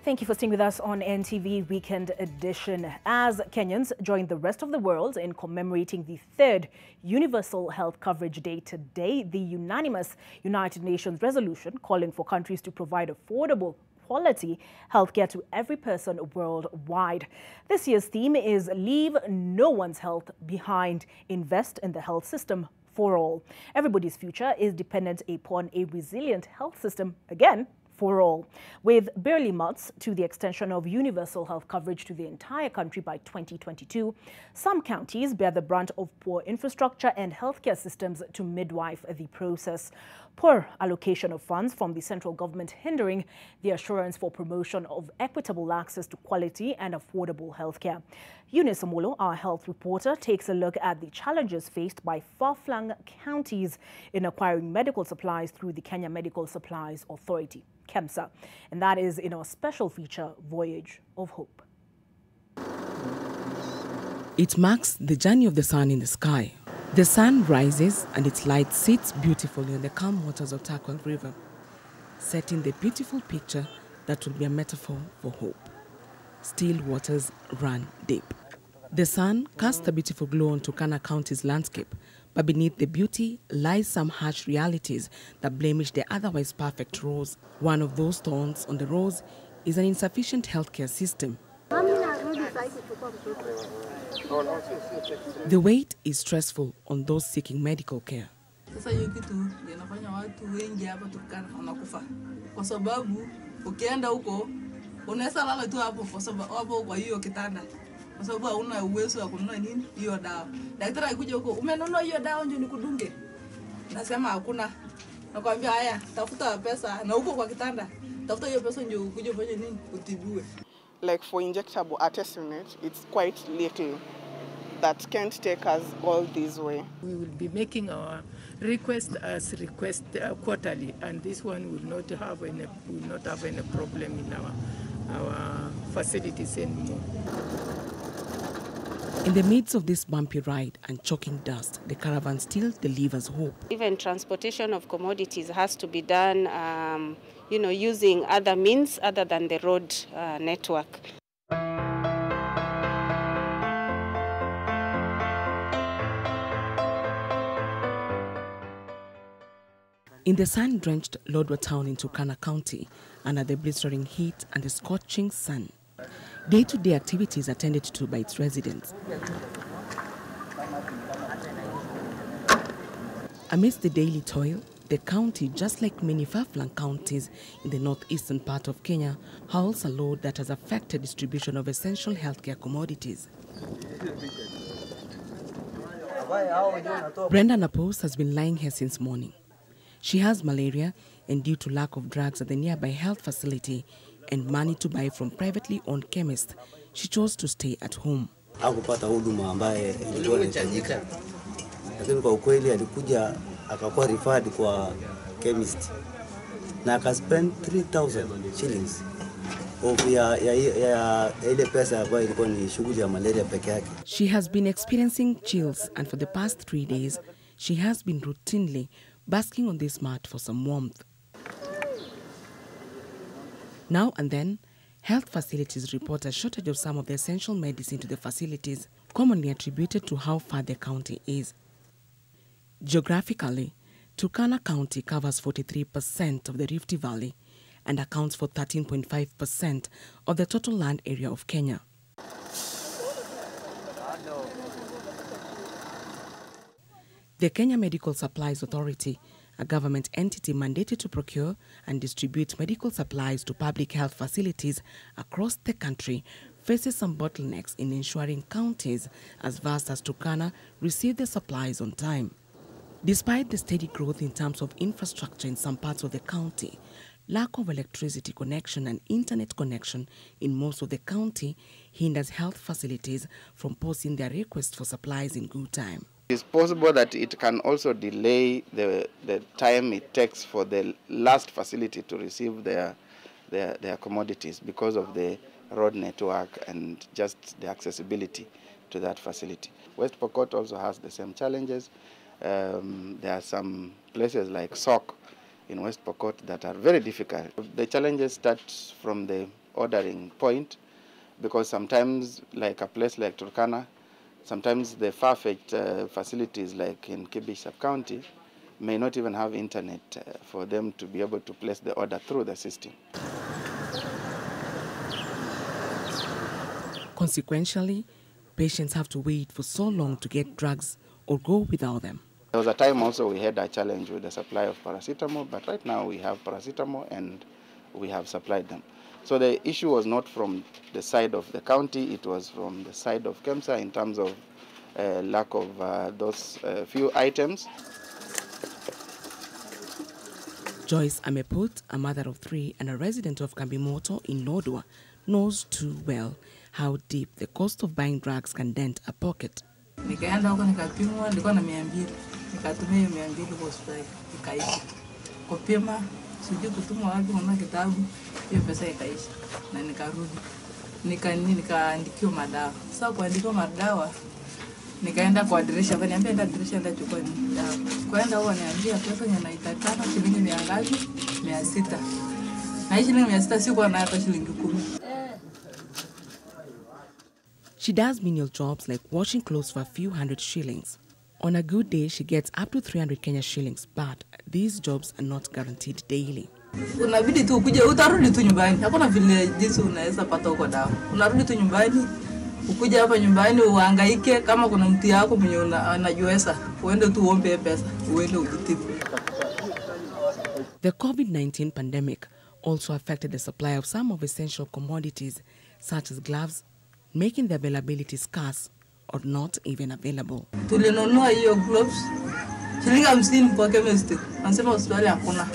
Thank you for staying with us on NTV Weekend Edition. As Kenyans join the rest of the world in commemorating the 3rd Universal Health Coverage Day today, the unanimous United Nations resolution calling for countries to provide affordable, quality healthcare to every person worldwide. This year's theme is Leave No One's Health Behind, Invest in the Health System for All. Everybody's future is dependent upon a resilient health system, again, for all. With barely months to the extension of universal health coverage to the entire country by 2022, some counties bear the brunt of poor infrastructure and healthcare systems to midwife the process. Poor allocation of funds from the central government hindering the assurance for promotion of equitable access to quality and affordable healthcare. Eunice Omolo, our health reporter, takes a look at the challenges faced by far-flung counties in acquiring medical supplies through the Kenya Medical Supplies Authority, KEMSA. And that is in our special feature, Voyage of Hope. It marks the journey of the sun in the sky. The sun rises and its light sits beautifully on the calm waters of Turquoise River, setting the beautiful picture that will be a metaphor for hope. Still waters run deep. The sun casts a beautiful glow on Turkana County's landscape, but beneath the beauty lies some harsh realities that blemish the otherwise perfect rose. One of those thorns on the rose is an insufficient healthcare system. The wait is stressful on those seeking medical care. Like for injectable artesunate, it's quite little. That can't take us all this way. We will be making our request quarterly, and this one will not have any problem in our facilities anymore. In the midst of this bumpy ride and choking dust, the caravan still delivers hope. Even transportation of commodities has to be done, using other means other than the road network. In the sun-drenched Lodwar town in Turkana County, under the blistering heat and the scorching sun, day-to-day activities attended to by its residents. Amidst the daily toil, the county, just like many far-flung counties in the northeastern part of Kenya, hauls a load that has affected distribution of essential healthcare commodities. Brenda Napos has been lying here since morning. She has malaria, and due to lack of drugs at the nearby health facility and money to buy from privately owned chemists, she chose to stay at home. Hakupata huduma ambaye ilikuwa inahitajika. Lakini kwa ukweli alikuja akakuwa referred kwa chemist na akaspend 3,000 shillings of ya ile pesa ambayo ilikuwa ni shughuli ya malaria peke yake. She has been experiencing chills, and for the past 3 days, she has been routinely basking on this mat for some warmth. Now and then, health facilities report a shortage of some of the essential medicine to the facilities, commonly attributed to how far the county is. Geographically, Turkana County covers 43% of the Rift Valley and accounts for 13.5% of the total land area of Kenya. The Kenya Medical Supplies Authority, a government entity mandated to procure and distribute medical supplies to public health facilities across the country, faces some bottlenecks in ensuring counties as vast as Turkana receive the supplies on time. Despite the steady growth in terms of infrastructure in some parts of the county, lack of electricity connection and internet connection in most of the county hinders health facilities from posting their requests for supplies in good time. It's possible that it can also delay the time it takes for the last facility to receive their commodities because of the road network and just the accessibility to that facility. West Pokot also has the same challenges. There are some places like Sok in West Pokot that are very difficult. The challenges start from the ordering point, because sometimes, like a place like Turkana, sometimes the far-fetched facilities like in Kibich sub-county may not even have internet for them to be able to place the order through the system. Consequentially, patients have to wait for so long to get drugs or go without them. There was a time also we had a challenge with the supply of paracetamol, but right now we have paracetamol and we have supplied them. So the issue was not from the side of the county, it was from the side of KEMSA in terms of lack of those few items. Joyce Ameput, a mother of 3 and a resident of Kambimoto in Lodwar, knows too well how deep the cost of buying drugs can dent a pocket. Nikaenda huko nikapimwa, nilikuwa na 200. Nikatumia 200 hospitali, ikaisha. Kupima, sijui kutumwa wapi kwa kitabu, hiyo pesa ikaisha. Na nikarudi. Nikaandikiwa madawa. Sasa kuandikiwa madawa, nikaenda kwa dirisha, akaniambia enda dirisha enda chukua dawa. Kwenda huko niambia pesa ninaitakana shilingi 100, 600. Na hiyo shilingi 600 sikuwa na hata shilingi 10. She does menial jobs like washing clothes for a few hundred shillings. On a good day, she gets up to 300 Kenya shillings, but these jobs are not guaranteed daily. Unabidi tu ukuje, utarudi tu nyumbani. Hakuna vile jinsi unaweza pata huko dawa. Unarudi tu nyumbani, ukuje hapa nyumbani uhangaike, kama kuna mtu yako mwenye anajiweza, uende tu uombe pesa, uende ujitibu. The COVID-19 pandemic also affected the supply of some of essential commodities, such as gloves, making the availability scarce or not even available. Tulinunua hiyo gloves shilingi 50 kwa chemist. Anasema hospitali hakuna.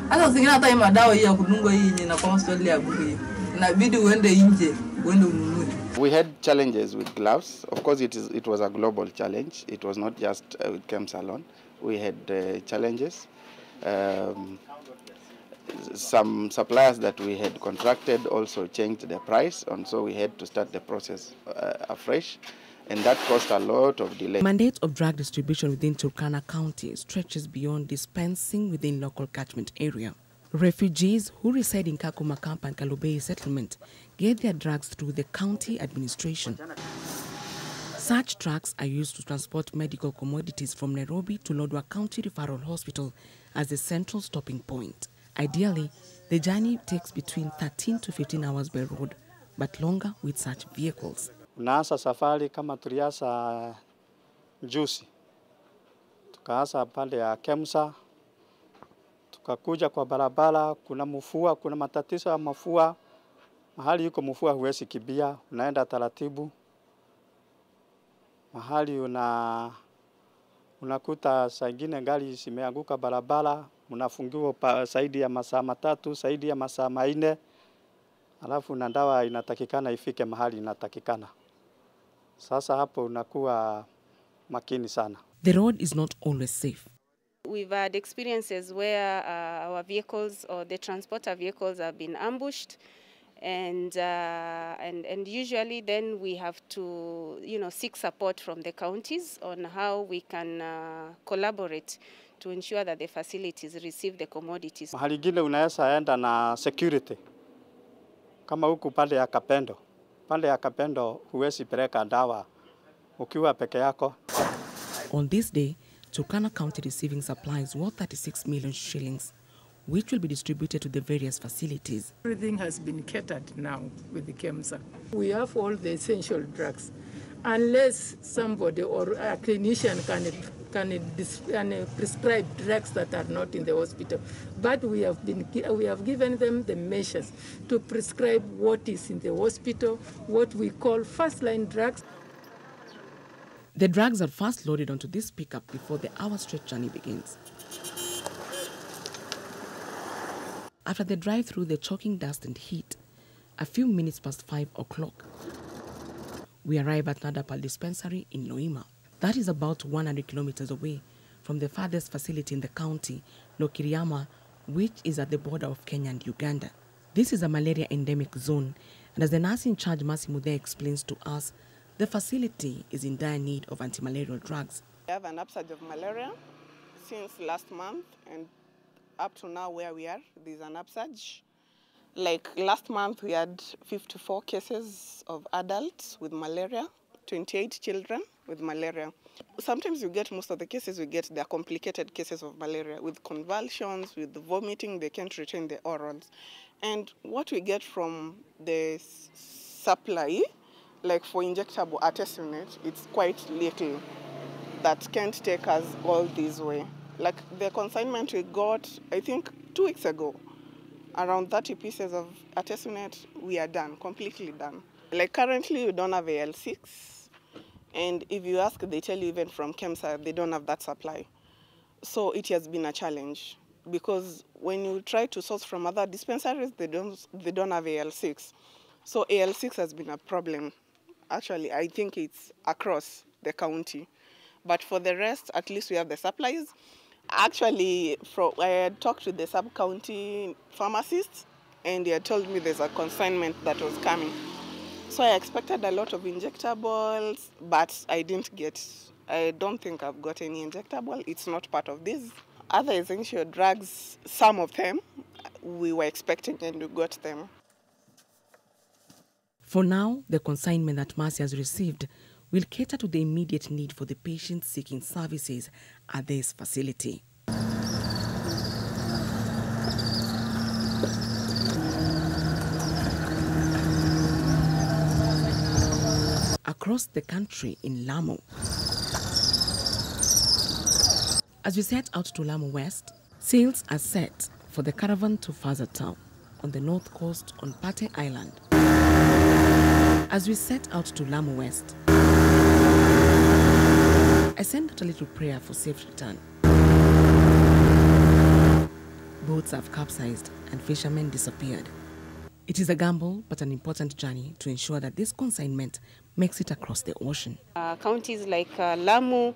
Hata zingine hata madawa hii ya kudungwa hii yenye na kwa hospitali ya bure. Inabidi uende nje, uende ununue. We had challenges with gloves. Of course, it was a global challenge. It was not just with KEMSA alone. We had challenges. Some suppliers that we had contracted also changed their price, and so we had to start the process afresh, and that caused a lot of delay. The mandate of drug distribution within Turkana County stretches beyond dispensing within local catchment area. Refugees who reside in Kakuma Camp and Kalobei settlement get their drugs through the county administration. Such trucks are used to transport medical commodities from Nairobi to Lodwar County Referral Hospital as the central stopping point. Ideally, the journey takes between 13 to 15 hours by road, but longer with such vehicles. Unaanza safari kama tulianza juzi. Tukaanza pande ya KEMSA, tukakuja kwa barabara, kuna mvua, kuna matatizo ya mvua. Mahali yuko mvua huwezi kibia, unaenda taratibu. Mahali unakuta saa ingine gari zimeanguka barabara, unafungiwa zaidi ya masaa 3, zaidi ya masaa 4. Alafu na dawa inatakikana ifike mahali inatakikana. Sasa hapo unakuwa makini sana. The road is not always safe. We've had experiences where our vehicles or the transporter vehicles have been ambushed, and usually then we have to seek support from the counties on how we can collaborate to ensure that the facilities receive the commodities. Mahali gine unaweza enda na security. Kama huku pande ya Kapendo huwezi peleka dawa ukiwa peke yako. On this day, Turkana County receiving supplies worth 36 million shillings, which will be distributed to the various facilities. Everything has been catered now with the KEMSA. We have all the essential drugs. Unless somebody or a clinician can prescribe drugs that are not in the hospital, but we have given them the measures to prescribe what is in the hospital, what we call first-line drugs. The drugs are first loaded onto this pickup before the hour-stretch journey begins. After the drive through the choking dust and heat, a few minutes past 5 o'clock, we arrive at Nadapal Dispensary in Loima. That is about 100 kilometers away from the farthest facility in the county, Lokiriama, which is at the border of Kenya and Uganda. This is a malaria endemic zone, and as the nurse in charge, Masimude, explains to us, the facility is in dire need of anti-malarial drugs. We have an upsurge of malaria since last month, and up to now where we are, there's an upsurge. Like last month, we had 54 cases of adults with malaria, 28 children with malaria. Sometimes you get most of the cases we get, they're complicated cases of malaria with convulsions, with vomiting, they can't retain the orals. And what we get from the supply, like for injectable artesunate, it's quite little that can't take us all this way. Like the consignment we got, I think 2 weeks ago, around 30 pieces of artesunate, we are done, completely done. Like currently we don't have AL6, and if you ask, they tell you even from KEMSA, they don't have that supply. So it has been a challenge because when you try to source from other dispensaries, they don't have AL6. So AL6 has been a problem. Actually, I think it's across the county. But for the rest, at least we have the supplies. Actually, I had talked to the sub-county pharmacist, and he had told me there's a consignment that was coming. So I expected a lot of injectables, but I didn't get. I don't think I've got any injectable. It's not part of this. Other essential drugs, some of them, we were expecting and we got them. For now, the consignment that Mercy has received will cater to the immediate need for the patients seeking services at this facility. Across the country in Lamu. As we set out to Lamu West, sails are set for the caravan to Faza Town on the north coast on Pate Island. As we set out to Lamu West, I send out a little prayer for safe return. Boats have capsized and fishermen disappeared. It is a gamble, but an important journey to ensure that this consignment makes it across the ocean. Counties like Lamu,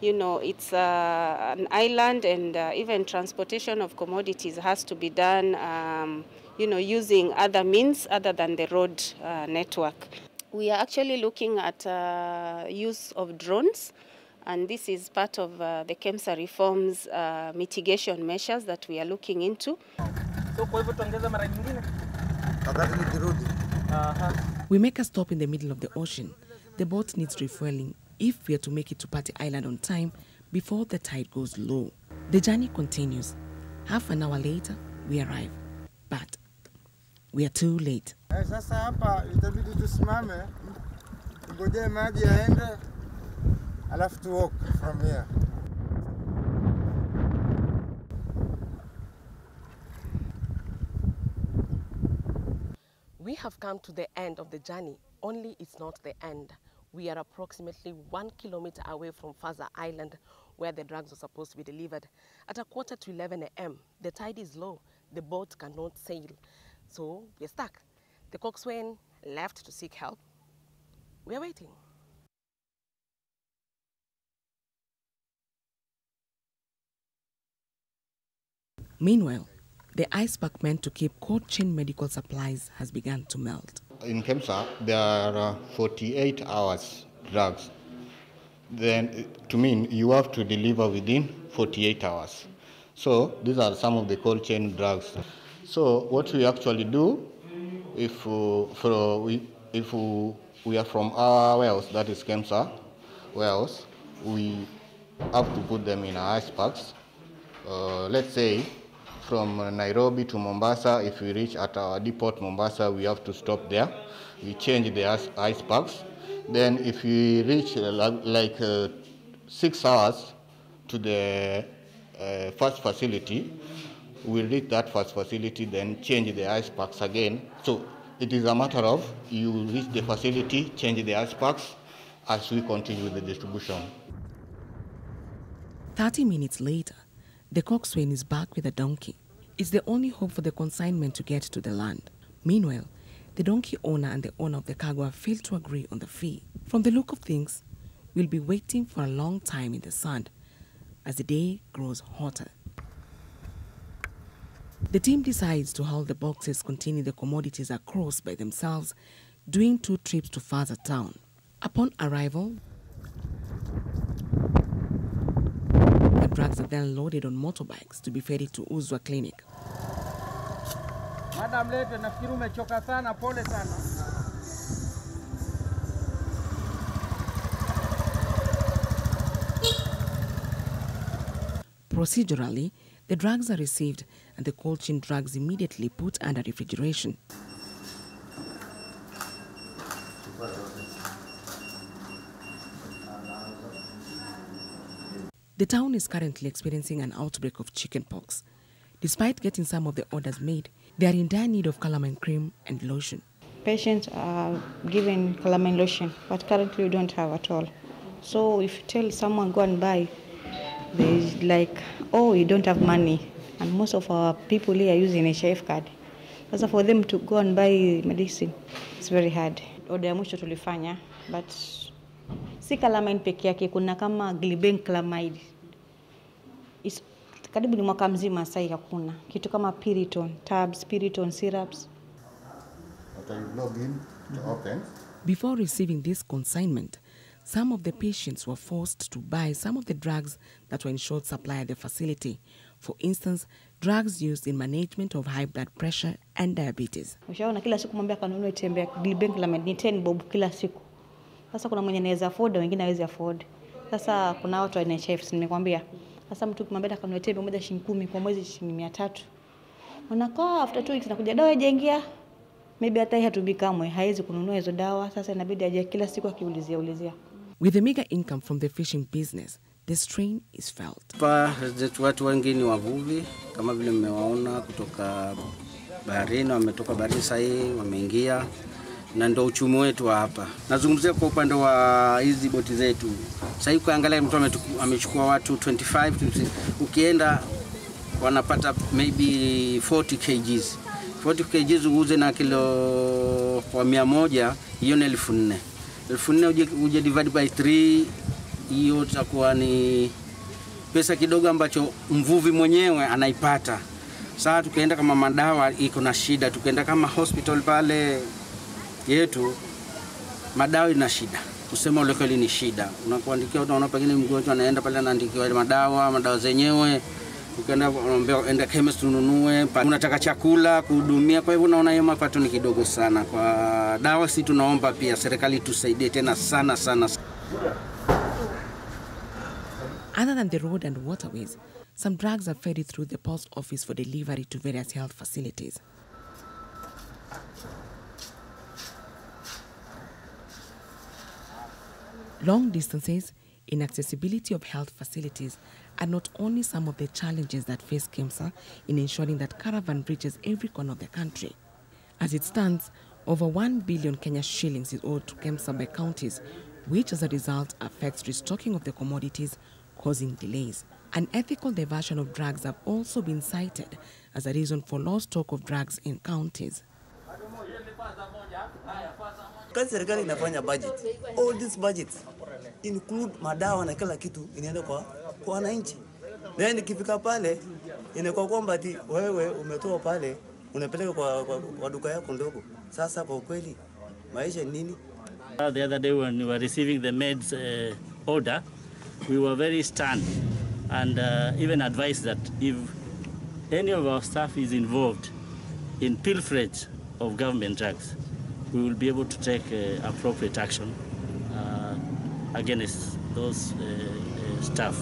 you know, it's an island, and even transportation of commodities has to be done, you know, using other means other than the road network. We are actually looking at use of drones, and this is part of the KEMSA reforms mitigation measures that we are looking into. We make a stop in the middle of the ocean. The boat needs refueling if we are to make it to Pate Island on time before the tide goes low. The journey continues. Half an hour later, we arrive. But we are too late. Sasa hapa itabidi tusimame, ngoje maji yaende, alafu tu walk from here. We have come to the end of the journey, only it's not the end. We are approximately 1 kilometer away from Faza Island, where the drugs were supposed to be delivered. At 11:15 a.m., the tide is low, the boat cannot sail, so we're stuck. The coxswain left to seek help. We're waiting. Meanwhile, the iceberg meant to keep cold chain medical supplies has begun to melt. In KEMSA, there are 48 hours drugs. Then, to mean you have to deliver within 48 hours. So these are some of the cold chain drugs. So what we actually do, if we are from our wells, that is KEMSA wells, we have to put them in our icebergs. Let's say from Nairobi to Mombasa, if we reach at our depot Mombasa, we have to stop there. We change the ice packs. Then if we reach 6 hours to the first facility, we reach that first facility, then change the ice packs again. So it is a matter of you reach the facility, change the ice packs as we continue with the distribution. 30 minutes later, the coxswain is back with a donkey. It's the only hope for the consignment to get to the land. Meanwhile, the donkey owner and the owner of the cargo have failed to agree on the fee. From the look of things, we'll be waiting for a long time in the sand as the day grows hotter. The team decides to haul the boxes containing the commodities across by themselves, doing 2 trips to Faza Town. Upon arrival, the drugs are then loaded on motorbikes to be ferried to Uzwa Clinic. Madam lete, nafikiri umechoka sana, pole sana. Procedurally, the drugs are received and the cold chain drugs immediately put under refrigeration. The town is currently experiencing an outbreak of chickenpox. Despite getting some of the orders made, they are in dire need of calamine cream and lotion. Patients are given calamine lotion, but currently we don't have at all. So if you tell someone go and buy, they're like, oh, you don't have money. And most of our people here are using a HIF card. So for them to go and buy medicine, it's very hard. Order ya mwisho tulifanya, but si calamine peke yake, kuna kama glibenclamide. Karibu ni mwaka mzima sasa hakuna. Kitu kama Piriton, tabs, Piriton syrups. Before receiving this consignment, some of the patients were forced to buy some of the drugs that were in short supply at the facility. For instance, drugs used in management of high blood pressure and diabetes. Ushaona kila siku mwambia kanunue tembe ya glibenclamide ni 10 bob kila siku. Sasa kuna mwenye anaweza afford na wengine hawezi afford. Sasa kuna watu wa NHIF nimekwambia. Sasa mtu kumwambia kanunue tembe moja shilingi 10 kwa mwezi shilingi 300. Unakaa after 2 weeks nakuja dawa ijaingia. Maybe hata hatumi kamwe haiwezi kununua hizo dawa. Sasa inabidi aje kila siku akiulizia. With the meager income from the fishing business, the strain is felt. Watu wengi ni wavuvi kama vile mmewaona kutoka baharini, wametoka baharini sasa wameingia na ndio uchumi wetu hapa. Nazungumzia kwa upande wa hizi boti zetu. Sasa hivi kuangalia mtu amechukua watu 25, ukienda wanapata maybe 40 kgs. 40 kgs uuze na kilo kwa 100, hiyo ni 1400. 1400 uje divide by 3, hiyo itakuwa ni pesa kidogo ambacho mvuvi mwenyewe anaipata. Sasa tukaenda kama madawa iko na shida, tukaenda kama hospital pale yetu madawa ina shida. Kusema ule kweli ni shida. Unakuandikia unaona pengine mgonjwa anaenda pale anaandikiwa madawa zenyewe. Ukaenda unaambia enda chemist ununue, unataka chakula kuhudumia, kwa hivyo unaona hiyo mapato ni kidogo sana. Kwa dawa si tunaomba pia serikali tusaidie tena sana. Other than the road and waterways, some drugs are ferried through the post office for delivery to various health facilities. Long distances, inaccessibility of health facilities are not only some of the challenges that face KEMSA in ensuring that caravan reaches every corner of the country. As it stands, over 1 billion Kenya shillings is owed to KEMSA by counties, which as a result affects restocking of the commodities, causing delays. Unethical diversion of drugs have also been cited as a reason for lost stock of drugs in counties. Kazi serikali inafanya budget. All these budgets include madawa na kila kitu inaenda kwa wananchi. Then ikifika pale inakuwa kwamba ati wewe umetoa pale unapeleka kwa duka yako ndogo. Sasa kwa ukweli maisha nini? The other day when we were receiving the meds order, we were very stunned and even advised that if any of our staff is involved in pilferage of government drugs, we will be able to take appropriate action against those staff.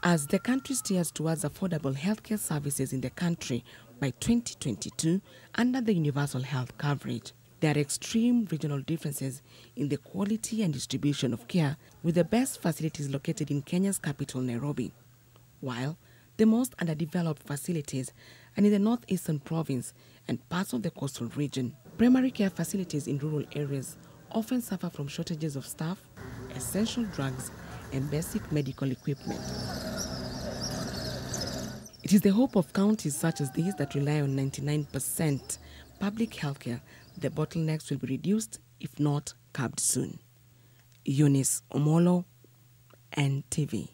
As the country steers towards affordable healthcare services in the country by 2022 under the universal health coverage, there are extreme regional differences in the quality and distribution of care, with the best facilities located in Kenya's capital, Nairobi, while the most underdeveloped facilities are in the northeastern province and parts of the coastal region. Primary care facilities in rural areas often suffer from shortages of staff, essential drugs, and basic medical equipment. It is the hope of counties such as these that rely on 99% public healthcare the bottlenecks will be reduced, if not curbed soon. Eunice Omolo, NTV.